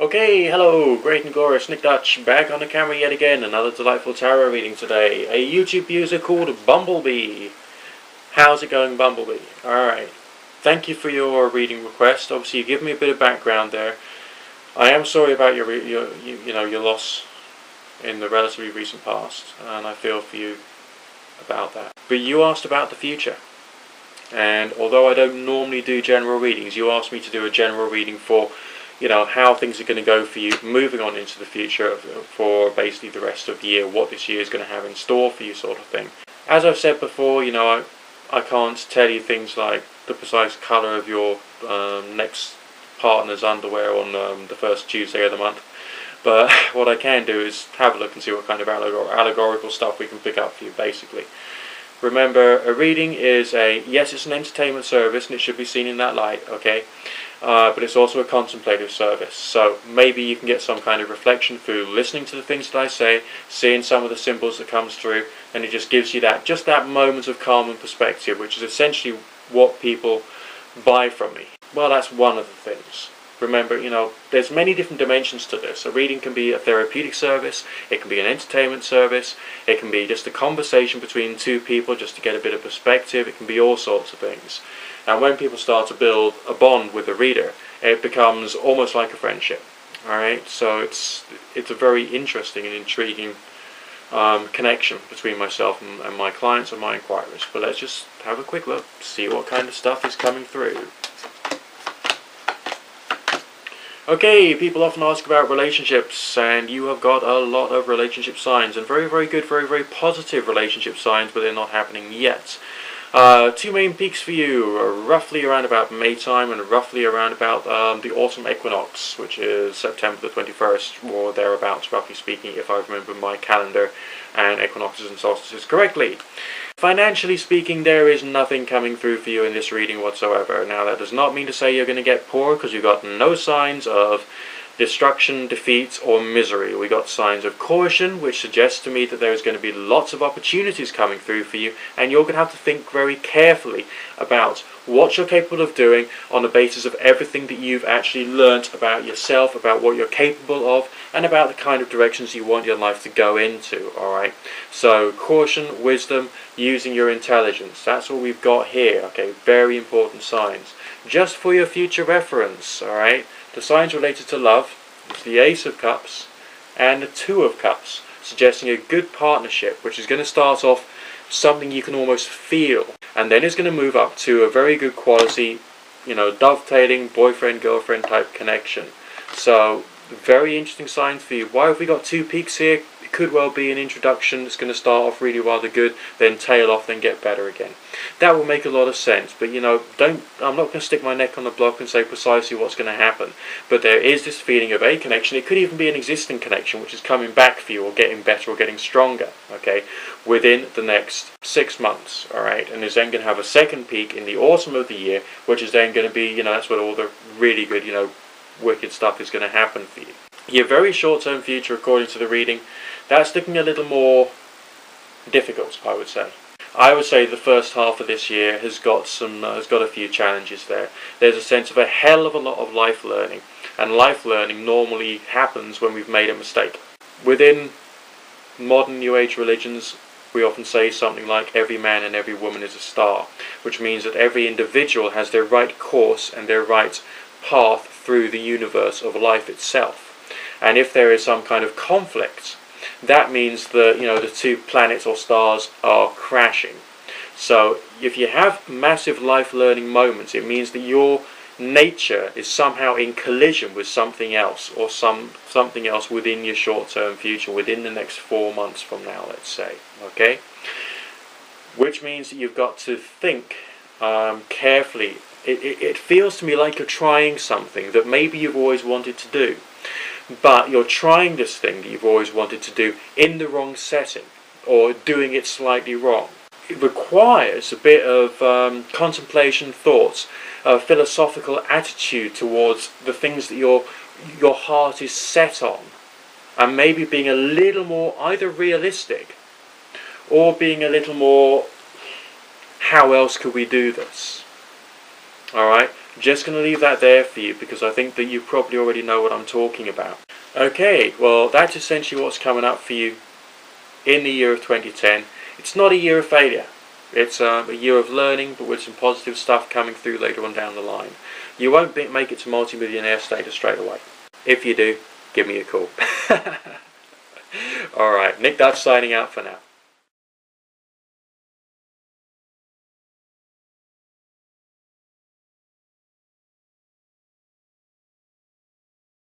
Okay, hello, great and glorious Nick Dutch, back on the camera yet again, another delightful tarot reading today. A YouTube user called Bumblebee. How's it going, Bumblebee? Alright, thank you for your reading request. Obviously you give me a bit of background there. I am sorry about your loss in the relatively recent past, and I feel for you about that. But you asked about the future. And although I don't normally do general readings, you asked me to do a general reading for how things are going to go for you moving on into the future for basically the rest of the year, what this year is going to have in store for you, sort of thing. As I've said before, I can't tell you things like the precise colour of your next partner's underwear on the first Tuesday of the month, but what I can do is have a look and see what kind of allegorical stuff we can pick up for you, basically. Remember, a reading is yes, it's an entertainment service and it should be seen in that light, okay? But it's also a contemplative service. So maybe you can get some kind of reflection through listening to the things that I say, seeing some of the symbols that comes through, and it just gives you that moment of calm and perspective, which is essentially what people buy from me. Well, that's one of the things. Remember, there's many different dimensions to this. A reading can be a therapeutic service, it can be an entertainment service, it can be just a conversation between two people just to get a bit of perspective, it can be all sorts of things. And when people start to build a bond with the reader, it becomes almost like a friendship. Alright, so it's a very interesting and intriguing connection between myself and my clients and my inquiries. But let's just have a quick look, see what kind of stuff is coming through. Okay, people often ask about relationships, and you have got a lot of relationship signs, and very, very good, very, very positive relationship signs, but they're not happening yet. Two main peaks for you, roughly around about May time and roughly around about the autumn equinox, which is September the 21st, or thereabouts, roughly speaking, if I remember my calendar and equinoxes and solstices correctly. Financially speaking, there is nothing coming through for you in this reading whatsoever. Now, that does not mean to say you're going to get poor, because you've got no signs of destruction, defeat, or misery. We got signs of caution, which suggests to me that there's going to be lots of opportunities coming through for you, and you're going to have to think very carefully about what you're capable of doing on the basis of everything that you've actually learnt about yourself, about what you're capable of, and about the kind of directions you want your life to go into, alright? So, caution, wisdom, using your intelligence. That's what we've got here, okay? Very important signs. Just for your future reference, alright? The signs related to love is the Ace of Cups and the Two of Cups, suggesting a good partnership, which is going to start off something you can almost feel, and then is going to move up to a very good quality, dovetailing, boyfriend-girlfriend type connection. So, very interesting signs for you. Why have we got two peaks here? It could well be an introduction that's going to start off really rather good, then tail off, then get better again. That will make a lot of sense, but I'm not going to stick my neck on the block and say precisely what's going to happen. But there is this feeling of a connection. It could even be an existing connection which is coming back for you, or getting better, or getting stronger, okay, within the next 6 months, alright? And is then going to have a second peak in the autumn of the year, which is then going to be, that's what all the really good, wicked stuff is going to happen for you. Your very short-term future, according to the reading, that's looking a little more difficult, I would say. I would say the first half of this year has got a few challenges there. There's a sense of a hell of a lot of life learning, and life learning normally happens when we've made a mistake. Within modern New Age religions, we often say something like every man and every woman is a star, which means that every individual has their right course and their right path through the universe of life itself. And if there is some kind of conflict, that means that the two planets or stars are crashing. So if you have massive life learning moments, it means that your nature is somehow in collision with something else, or something else within your short-term future, within the next 4 months from now, let's say, okay? Which means that you've got to think carefully. It feels to me like you're trying something that maybe you've always wanted to do, but you're trying this thing that you've always wanted to do in the wrong setting, or doing it slightly wrong. It requires a bit of contemplation, thoughts, a philosophical attitude towards the things that your heart is set on, and maybe being a little more either realistic or being a little more, how else could we do this? Alright? Just going to leave that there for you because I think that you probably already know what I'm talking about. Okay, well that's essentially what's coming up for you in the year of 2010. It's not a year of failure. It's a year of learning, but with some positive stuff coming through later on down the line. You won't make it to multi-millionaire status straight away. If you do, give me a call. Alright, Nick Dutch signing out for now.